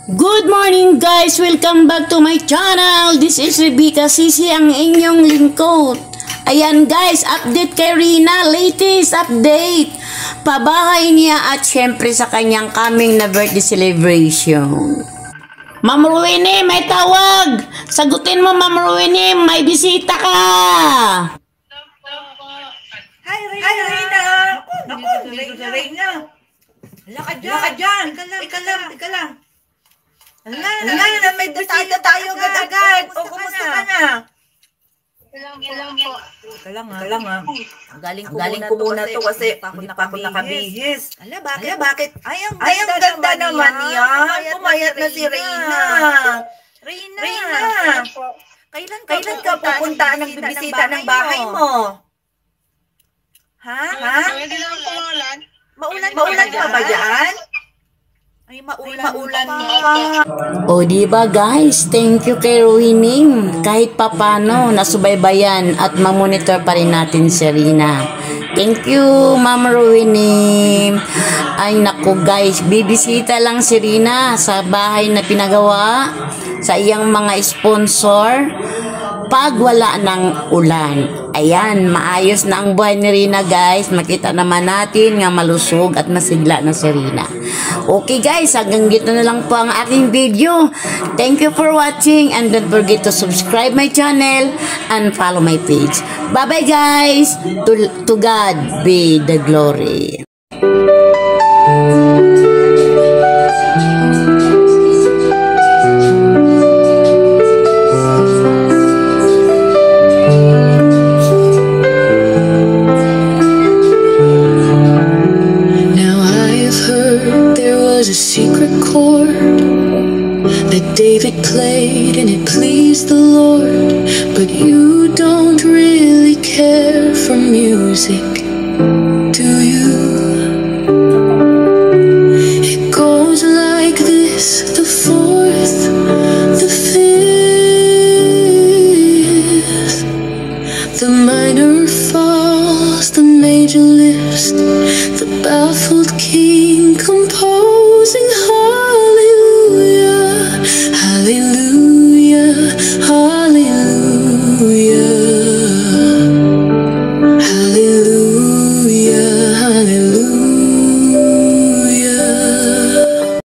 Good morning guys! Welcome back to my channel! This is Rebecca Sisi, ang inyong lingkod. Ayan guys, update kay Rina, latest update. Pabahay niya at syempre sa kanyang coming na birthday celebration. Ma'am Rowene, may tawag! Sagutin mo Ma'am Rowene, may bisita ka! Hi Rina! Naku, Rina! Laka dyan! Ika lang! Ala, may bisita tayo agad-agad. O, kumusta ka na? Ika lang ha. Galing ko muna to kasi hindi pa ako nakabihis. Ala, bakit? Ay, ang ganda naman yan. Pumayat na si Rina. Rina! Kailan ka pupunta ng bibisita ng bahay mo? Ha? Maulan pa ba yan? Ay, maulan pa. O diba guys, thank you kay Rohinim. Kahit papano, nasubaybayan at mamonitor pa rin natin si Rina. Thank you, Ma'am Rohinim. Ay naku guys, bibisita lang si Rina sa bahay na pinagawa sa iyang mga sponsor pag wala ng ulan. Ayan, maayos na ang buhay ni Rina guys. Makita naman natin nga malusog at masigla na si Rina. Okay guys, hanggang dito na lang po ang aking video. Thank you for watching and don't forget to subscribe my channel and follow my page. Bye bye guys. To God be the glory. A secret chord that David played and it pleased the Lord, but you don't really care for music, do you? It goes like this: the fourth, the fifth, the minor falls, the major lifts, the baffled king composing hallelujah, hallelujah.